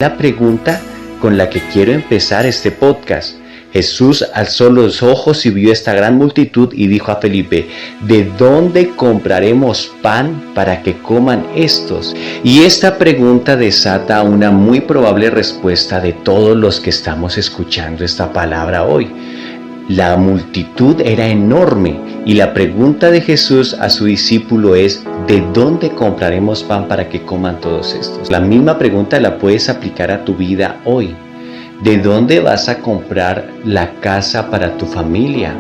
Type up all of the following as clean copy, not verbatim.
La pregunta con la que quiero empezar este podcast. Jesús alzó los ojos y vio esta gran multitud y dijo a Felipe: ¿de dónde compraremos pan para que coman estos? Y esta pregunta desata una muy probable respuesta de todos los que estamos escuchando esta palabra hoy. La multitud era enorme y la pregunta de Jesús a su discípulo es: ¿de dónde compraremos pan para que coman todos estos? La misma pregunta la puedes aplicar a tu vida hoy. ¿De dónde vas a comprar la casa para tu familia?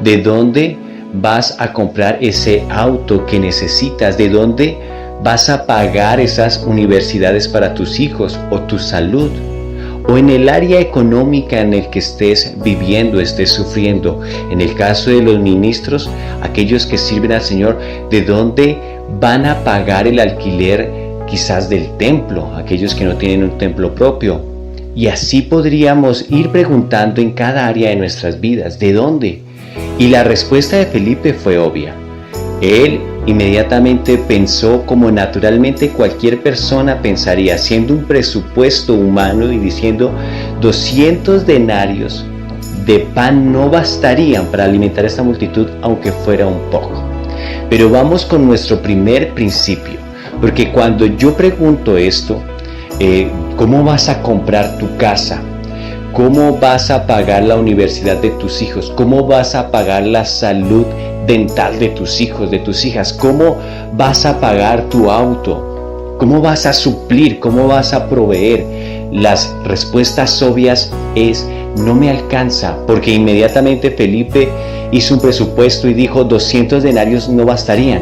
¿De dónde vas a comprar ese auto que necesitas? ¿De dónde vas a pagar esas universidades para tus hijos o tu salud? O en el área económica en el que estés viviendo, estés sufriendo. En el caso de los ministros, aquellos que sirven al Señor, ¿de dónde van a pagar el alquiler quizás del templo? Aquellos que no tienen un templo propio. Y así podríamos ir preguntando en cada área de nuestras vidas: ¿de dónde? Y la respuesta de Felipe fue obvia. Él inmediatamente pensó como naturalmente cualquier persona pensaría, haciendo un presupuesto humano y diciendo: 200 denarios de pan no bastarían para alimentar a esta multitud, aunque fuera un poco. Pero vamos con nuestro primer principio, porque cuando yo pregunto esto, ¿cómo vas a comprar tu casa? ¿Cómo vas a pagar la universidad de tus hijos? ¿Cómo vas a pagar la salud dental de tus hijos, de tus hijas? ¿Cómo vas a pagar tu auto? ¿Cómo vas a suplir? ¿Cómo vas a proveer? Las respuestas obvias es: no me alcanza, porque inmediatamente Felipe hizo un presupuesto y dijo: 200 denarios no bastarían,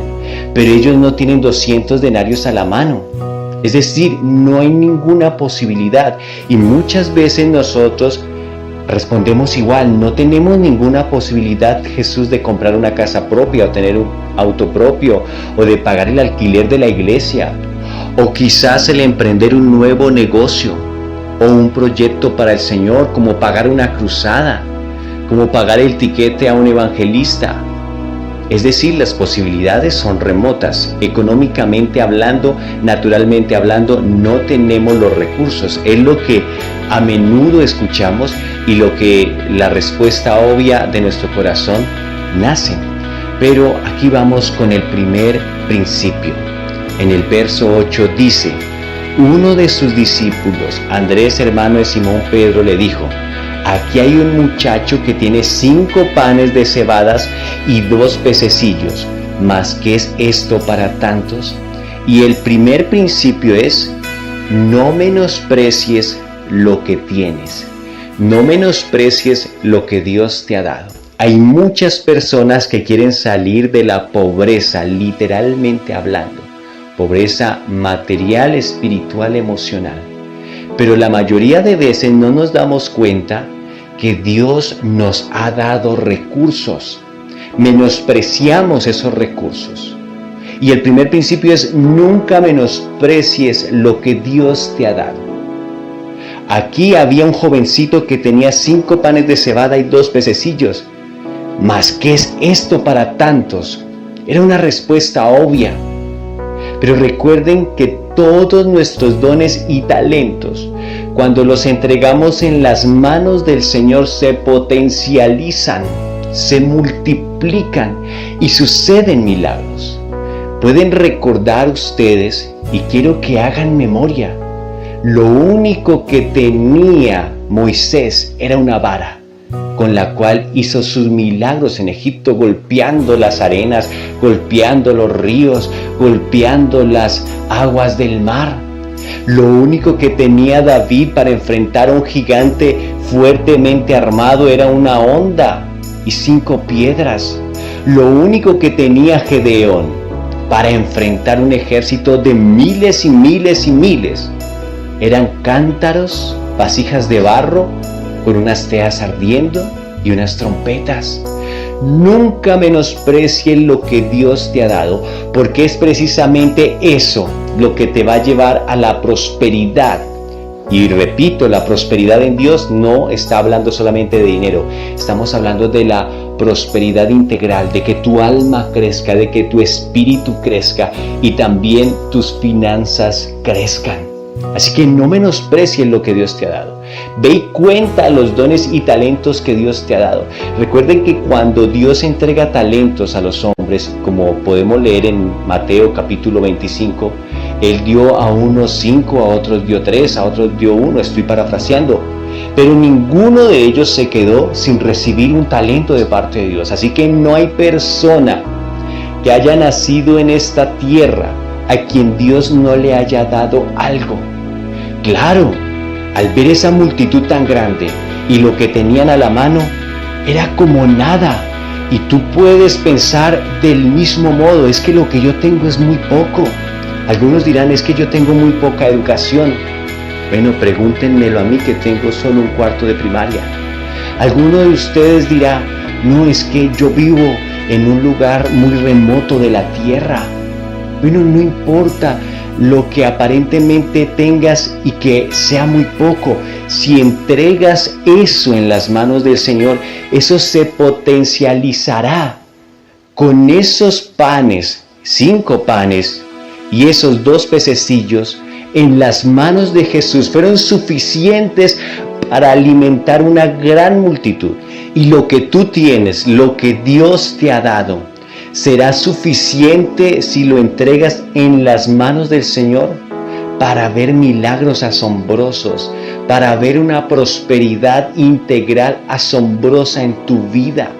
pero ellos no tienen 200 denarios a la mano. Es decir, no hay ninguna posibilidad. Y muchas veces nosotros respondemos igual: no tenemos ninguna posibilidad, Jesús, de comprar una casa propia o tener un auto propio o de pagar el alquiler de la iglesia o quizás el emprender un nuevo negocio o un proyecto para el Señor, como pagar una cruzada, como pagar el tiquete a un evangelista. Es decir, las posibilidades son remotas. Económicamente hablando, naturalmente hablando, no tenemos los recursos. Es lo que a menudo escuchamos y lo que la respuesta obvia de nuestro corazón nace. Pero aquí vamos con el primer principio. En el verso 8 dice: uno de sus discípulos, Andrés, hermano de Simón Pedro, le dijo: aquí hay un muchacho que tiene 5 panes de cebadas y 2 pececillos, ¿mas qué es esto para tantos? Y el primer principio es: no menosprecies lo que tienes, no menosprecies lo que Dios te ha dado. Hay muchas personas que quieren salir de la pobreza, literalmente hablando, pobreza material, espiritual, emocional. Pero la mayoría de veces no nos damos cuenta que Dios nos ha dado recursos. Menospreciamos esos recursos. Y el primer principio es: nunca menosprecies lo que Dios te ha dado. Aquí había un jovencito que tenía 5 panes de cebada y 2 pececillos. ¿Mas qué es esto para tantos? Era una respuesta obvia. Pero recuerden que todos nuestros dones y talentos, cuando los entregamos en las manos del Señor, se potencializan, se multiplican y suceden milagros. Pueden recordar ustedes, y quiero que hagan memoria, lo único que tenía Moisés era una vara, con la cual hizo sus milagros en Egipto, golpeando las arenas, golpeando los ríos, golpeando las aguas del mar. Lo único que tenía David para enfrentar a un gigante fuertemente armado era una honda y 5 piedras. Lo único que tenía Gedeón para enfrentar un ejército de miles y miles y miles eran cántaros, vasijas de barro con unas teas ardiendo y unas trompetas. Nunca menosprecien lo que Dios te ha dado, porque es precisamente eso lo que te va a llevar a la prosperidad. Y repito, la prosperidad en Dios no está hablando solamente de dinero, estamos hablando de la prosperidad integral, de que tu alma crezca, de que tu espíritu crezca y también tus finanzas crezcan. Así que no menosprecies lo que Dios te ha dado. Ve y cuenta los dones y talentos que Dios te ha dado. Recuerden que cuando Dios entrega talentos a los hombres, como podemos leer en Mateo capítulo 25, Él dio a unos 5, a otros dio 3, a otros dio 1, estoy parafraseando. Pero ninguno de ellos se quedó sin recibir un talento de parte de Dios. Así que no hay persona que haya nacido en esta tierra a quien Dios no le haya dado algo. Claro, al ver esa multitud tan grande y lo que tenían a la mano, era como nada. Y tú puedes pensar del mismo modo, es que lo que yo tengo es muy poco. Algunos dirán, es que yo tengo muy poca educación. Bueno, pregúntenmelo a mí que tengo solo un cuarto de primaria. Alguno de ustedes dirá, no, es que yo vivo en un lugar muy remoto de la tierra. Bueno, no importa lo que aparentemente tengas y que sea muy poco. Si entregas eso en las manos del Señor, eso se potencializará. Con esos panes, 5 panes y esos 2 pececillos en las manos de Jesús fueron suficientes para alimentar una gran multitud. Y lo que tú tienes, lo que Dios te ha dado, ¿será suficiente si lo entregas en las manos del Señor para ver milagros asombrosos, para ver una prosperidad integral asombrosa en tu vida?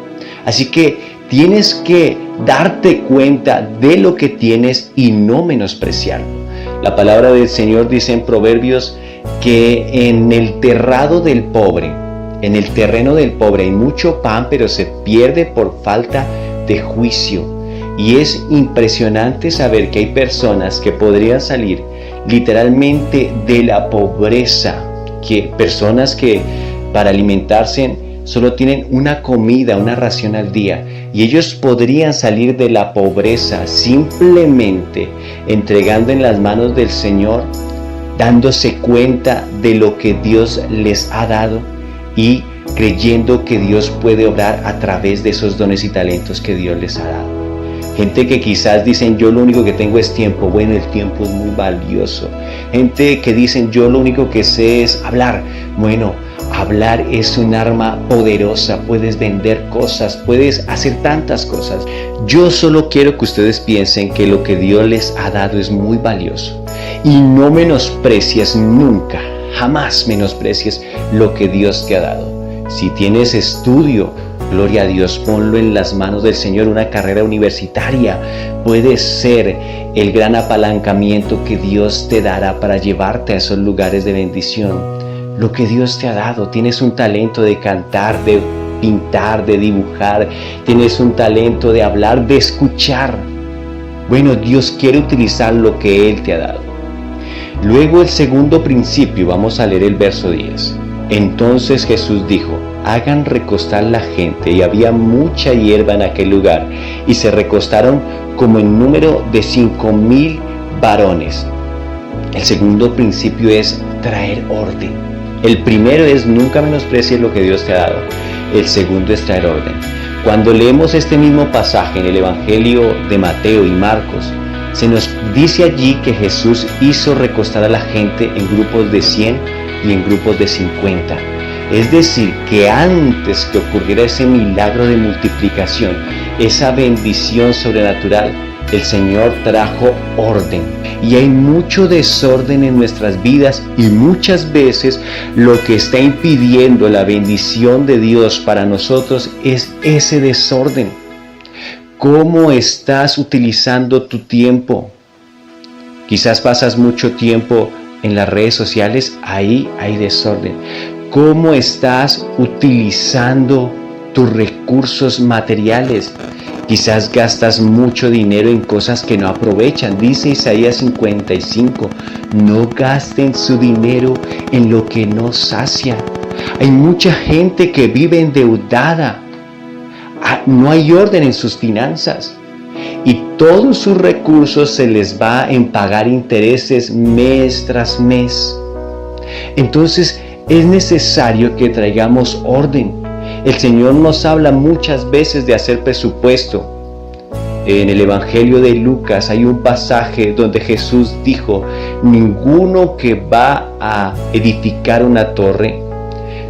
Así que tienes que darte cuenta de lo que tienes y no menospreciarlo. La palabra del Señor dice en Proverbios que en el terrado del pobre, en el terreno del pobre hay mucho pan, pero se pierde por falta de juicio. Y es impresionante saber que hay personas que podrían salir literalmente de la pobreza, que personas que para alimentarse solo tienen una comida, una ración al día, y ellos podrían salir de la pobreza simplemente entregando en las manos del Señor, dándose cuenta de lo que Dios les ha dado y creyendo que Dios puede obrar a través de esos dones y talentos que Dios les ha dado. Gente que quizás dicen, yo lo único que tengo es tiempo. Bueno, el tiempo es muy valioso. Gente que dicen, yo lo único que sé es hablar. Bueno, hablar es un arma poderosa. Puedes vender cosas, puedes hacer tantas cosas. Yo solo quiero que ustedes piensen que lo que Dios les ha dado es muy valioso. Y no menosprecies nunca, jamás menosprecies lo que Dios te ha dado. Si tienes estudio, gloria a Dios, ponlo en las manos del Señor. Una carrera universitaria puede ser el gran apalancamiento que Dios te dará para llevarte a esos lugares de bendición. Lo que Dios te ha dado, tienes un talento de cantar, de pintar, de dibujar, tienes un talento de hablar, de escuchar. Bueno, Dios quiere utilizar lo que Él te ha dado. Luego el segundo principio, vamos a leer el verso 10. Entonces Jesús dijo, hagan recostar la gente, y había mucha hierba en aquel lugar, y se recostaron como en número de 5,000 varones. El segundo principio es traer orden. El primero es nunca menosprecies lo que Dios te ha dado. El segundo es traer orden. Cuando leemos este mismo pasaje en el Evangelio de Mateo y Marcos, se nos dice allí que Jesús hizo recostar a la gente en grupos de 100 y en grupos de 50. Es decir, que antes que ocurriera ese milagro de multiplicación, esa bendición sobrenatural, el Señor trajo orden. Y hay mucho desorden en nuestras vidas, y muchas veces lo que está impidiendo la bendición de Dios para nosotros es ese desorden. ¿Cómo estás utilizando tu tiempo? Quizás pasas mucho tiempo en las redes sociales, ahí hay desorden. ¿Cómo estás utilizando tus recursos materiales? Quizás gastas mucho dinero en cosas que no aprovechan. Dice Isaías 55, no gasten su dinero en lo que no sacia. Hay mucha gente que vive endeudada. No hay orden en sus finanzas. Y todos sus recursos se les va en pagar intereses mes tras mes. Entonces es necesario que traigamos orden. El Señor nos habla muchas veces de hacer presupuesto. En el Evangelio de Lucas hay un pasaje donde Jesús dijo ninguno que va a edificar una torre,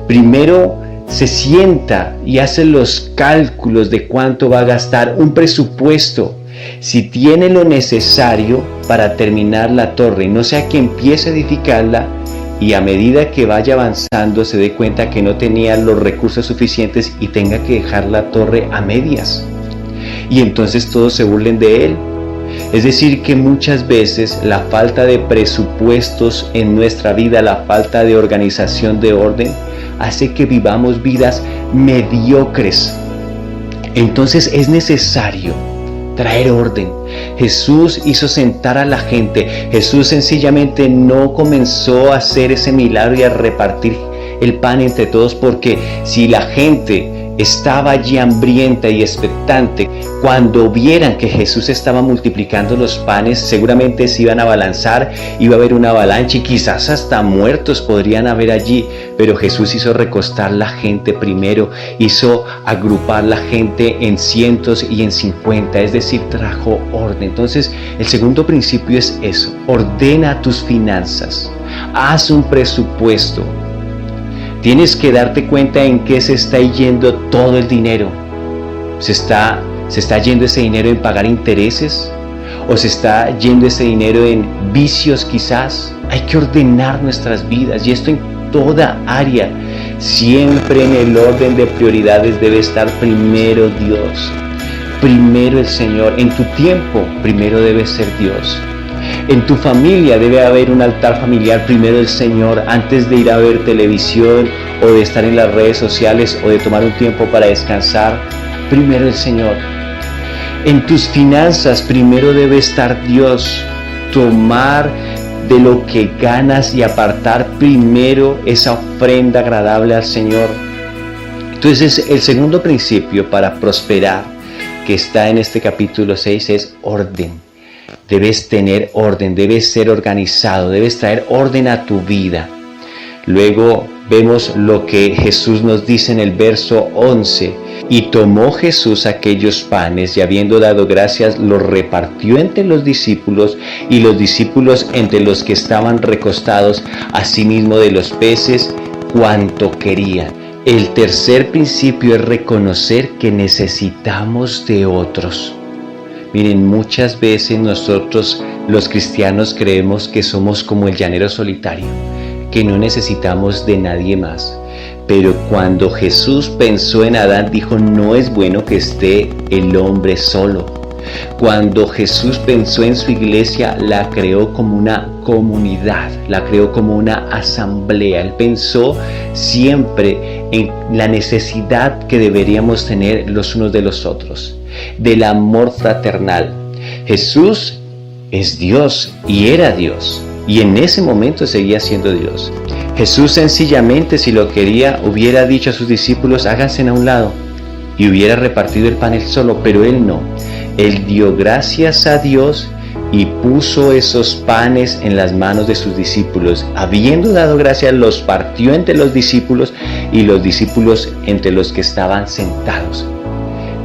primero se sienta y hace los cálculos de cuánto va a gastar, un presupuesto, si tiene lo necesario para terminar la torre, no sea que empiece a edificarla y a medida que vaya avanzando se dé cuenta que no tenía los recursos suficientes y tenga que dejar la torre a medias. Y entonces todos se burlen de él. Es decir, que muchas veces la falta de presupuestos en nuestra vida, la falta de organización, de orden, hace que vivamos vidas mediocres. Entonces es necesario traer orden. Jesús hizo sentar a la gente. Jesús sencillamente no comenzó a hacer ese milagro y a repartir el pan entre todos, porque si la gente estaba allí hambrienta y expectante, cuando vieran que Jesús estaba multiplicando los panes, seguramente se iban a abalanzar, iba a haber una avalancha y quizás hasta muertos podrían haber allí. Pero Jesús hizo recostar la gente primero, hizo agrupar la gente en cientos y en 50, es decir, trajo orden. Entonces, el segundo principio es eso: ordena tus finanzas, haz un presupuesto. Tienes que darte cuenta en qué se está yendo todo el dinero. ¿Se está yendo ese dinero en pagar intereses? ¿O se está yendo ese dinero en vicios quizás? Hay que ordenar nuestras vidas, y esto en toda área. Siempre en el orden de prioridades debe estar primero Dios, primero el Señor. En tu tiempo primero debe ser Dios. En tu familia debe haber un altar familiar, primero el Señor, antes de ir a ver televisión o de estar en las redes sociales o de tomar un tiempo para descansar, primero el Señor. En tus finanzas primero debe estar Dios. Tomar de lo que ganas y apartar primero esa ofrenda agradable al Señor. Entonces, el segundo principio para prosperar que está en este capítulo 6 es orden. Debes tener orden, debes ser organizado, debes traer orden a tu vida. Luego vemos lo que Jesús nos dice en el verso 11. Y tomó Jesús aquellos panes y habiendo dado gracias, los repartió entre los discípulos y los discípulos entre los que estaban recostados, asimismo de los peces cuanto querían. El tercer principio es reconocer que necesitamos de otros. Miren, muchas veces nosotros los cristianos creemos que somos como el llanero solitario, que no necesitamos de nadie más. Pero cuando Jesús pensó en Adán, dijo: no es bueno que esté el hombre solo. Cuando Jesús pensó en su iglesia, la creó como una comunidad, la creó como una asamblea. Él pensó siempre en la necesidad que deberíamos tener los unos de los otros, del amor fraternal. Jesús es Dios y era Dios, y en ese momento seguía siendo Dios. Jesús sencillamente, si lo quería, hubiera dicho a sus discípulos: háganse a un lado, y hubiera repartido el pan él solo, pero él no. Él dio gracias a Dios y puso esos panes en las manos de sus discípulos. Habiendo dado gracias, los partió entre los discípulos y los discípulos entre los que estaban sentados.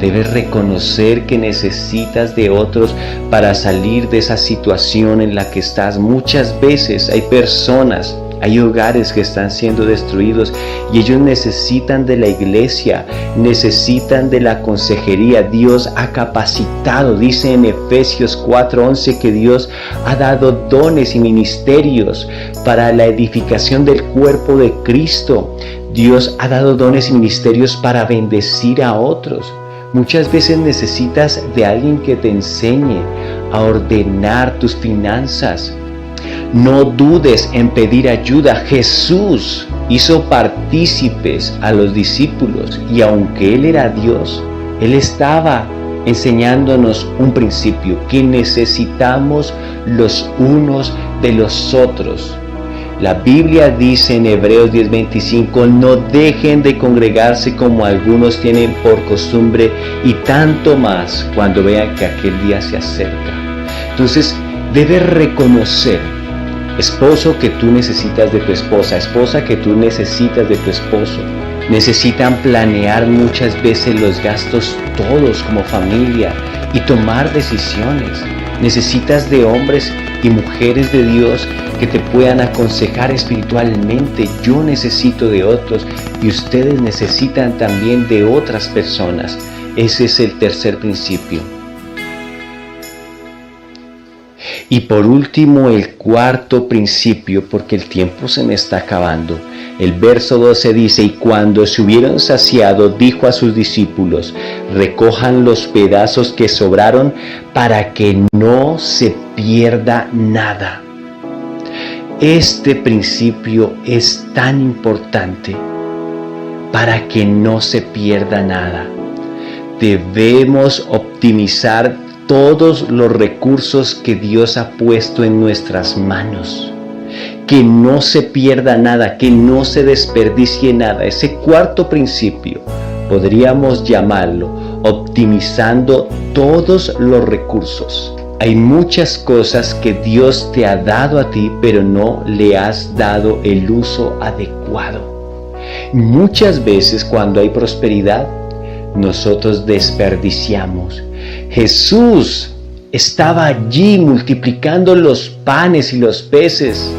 Debes reconocer que necesitas de otros para salir de esa situación en la que estás. Muchas veces hay personas, hay hogares que están siendo destruidos y ellos necesitan de la iglesia, necesitan de la consejería. Dios ha capacitado, dice en Efesios 4:11, que Dios ha dado dones y ministerios para la edificación del cuerpo de Cristo. Dios ha dado dones y ministerios para bendecir a otros. Muchas veces necesitas de alguien que te enseñe a ordenar tus finanzas. No dudes en pedir ayuda. Jesús hizo partícipes a los discípulos y aunque Él era Dios, Él estaba enseñándonos un principio: que necesitamos los unos de los otros. La Biblia dice en Hebreos 10:25: no dejen de congregarse como algunos tienen por costumbre, y tanto más cuando vean que aquel día se acerca. Entonces, debes reconocer, esposo, que tú necesitas de tu esposa, esposa, que tú necesitas de tu esposo. Necesitan planear muchas veces los gastos todos como familia y tomar decisiones. Necesitas de hombres y mujeres de Dios que te puedan aconsejar espiritualmente. Yo necesito de otros y ustedes necesitan también de otras personas. Ese es el tercer principio. Y por último, el cuarto principio, porque el tiempo se me está acabando. El verso 12 dice: y cuando se hubieron saciado, dijo a sus discípulos: recojan los pedazos que sobraron para que no se pierda nada. Este principio es tan importante para que no se pierda nada. Debemos optimizar todos los recursos que Dios ha puesto en nuestras manos. Que no se pierda nada, que no se desperdicie nada. Ese cuarto principio podríamos llamarlo optimizando todos los recursos. Hay muchas cosas que Dios te ha dado a ti, pero no le has dado el uso adecuado. Muchas veces cuando hay prosperidad, nosotros desperdiciamos. Jesús estaba allí multiplicando los panes y los peces,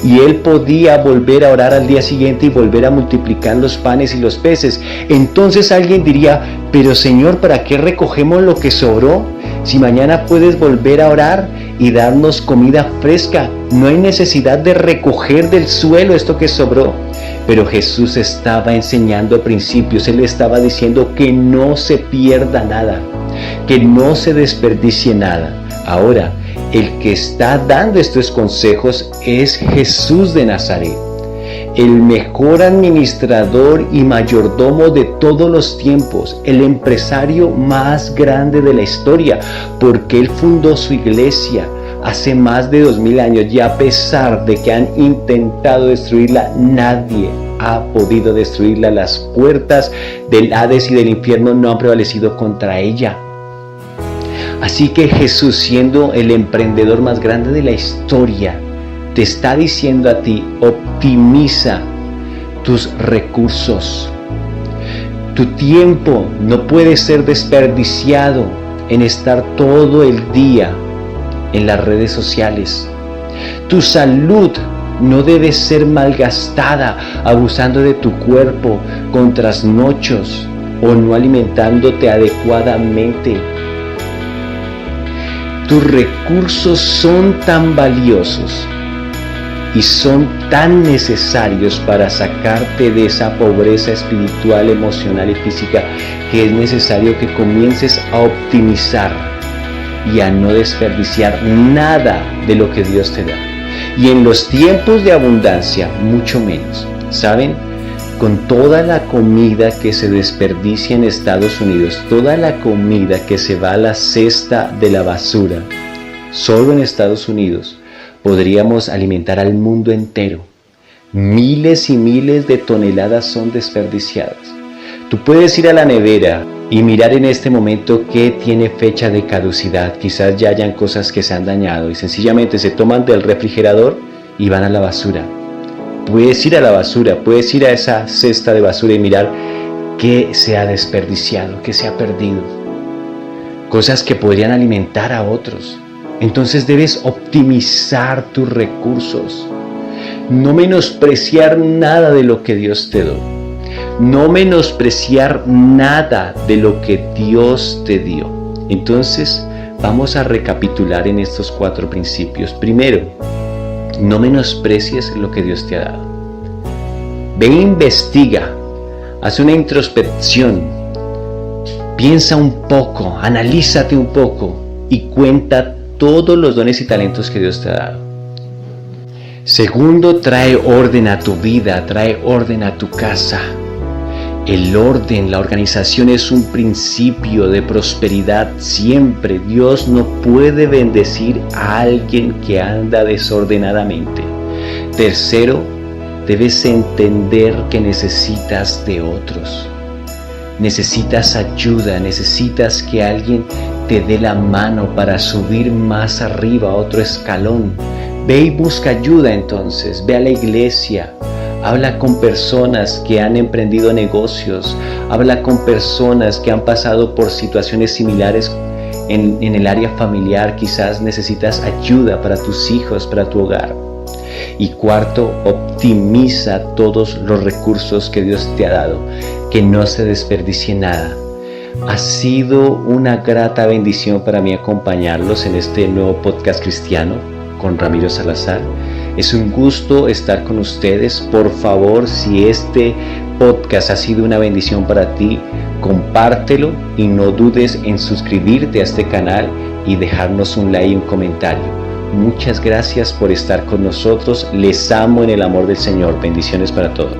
y él podía volver a orar al día siguiente y volver a multiplicar los panes y los peces. Entonces alguien diría: pero Señor, ¿para qué recogemos lo que sobró? Si mañana puedes volver a orar y darnos comida fresca, no hay necesidad de recoger del suelo esto que sobró. Pero Jesús estaba enseñando principios. Él estaba diciendo que no se pierda nada, que no se desperdicie nada. Ahora, el que está dando estos consejos es Jesús de Nazaret, el mejor administrador y mayordomo de todos los tiempos, el empresario más grande de la historia, porque él fundó su iglesia hace más de 2000 años, y a pesar de que han intentado destruirla, nadie ha podido destruirla. Las puertas del Hades y del infierno no han prevalecido contra ella. Así que Jesús, siendo el emprendedor más grande de la historia, te está diciendo a ti: optimiza tus recursos. Tu tiempo no puede ser desperdiciado en estar todo el día en las redes sociales. Tu salud no debe ser malgastada abusando de tu cuerpo con trasnochos o no alimentándote adecuadamente. Tus recursos son tan valiosos y son tan necesarios para sacarte de esa pobreza espiritual, emocional y física, que es necesario que comiences a optimizar y a no desperdiciar nada de lo que Dios te da. Y en los tiempos de abundancia, mucho menos. ¿Saben? Con toda la comida que se desperdicia en Estados Unidos, toda la comida que se va a la cesta de la basura, solo en Estados Unidos podríamos alimentar al mundo entero. Miles y miles de toneladas son desperdiciadas. Tú puedes ir a la nevera y mirar en este momento qué tiene fecha de caducidad. Quizás ya hayan cosas que se han dañado y sencillamente se toman del refrigerador y van a la basura. Puedes ir a la basura, puedes ir a esa cesta de basura y mirar qué se ha desperdiciado, qué se ha perdido. Cosas que podrían alimentar a otros. Entonces debes optimizar tus recursos. No menospreciar nada de lo que Dios te dio. No menospreciar nada de lo que Dios te dio. Entonces vamos a recapitular en estos 4 principios. Primero, no menosprecies lo que Dios te ha dado. Ve e investiga, haz una introspección, piensa un poco, analízate un poco y cuenta todos los dones y talentos que Dios te ha dado. Segundo, trae orden a tu vida, trae orden a tu casa. El orden, la organización es un principio de prosperidad siempre. Dios no puede bendecir a alguien que anda desordenadamente. Tercero, debes entender que necesitas de otros. Necesitas ayuda, necesitas que alguien te dé la mano para subir más arriba a otro escalón. Ve y busca ayuda entonces, ve a la iglesia. Habla con personas que han emprendido negocios. Habla con personas que han pasado por situaciones similares en el área familiar quizás necesitas ayuda para tus hijos, para tu hogar. Y cuarto, optimiza todos los recursos que Dios te ha dado, que no se desperdicie nada. Ha sido una grata bendición para mí acompañarlos en este nuevo podcast cristiano con Ramiro Salazar. Es un gusto estar con ustedes. Por favor, si este podcast ha sido una bendición para ti, compártelo y no dudes en suscribirte a este canal y dejarnos un like y un comentario. Muchas gracias por estar con nosotros. Les amo en el amor del Señor. Bendiciones para todos.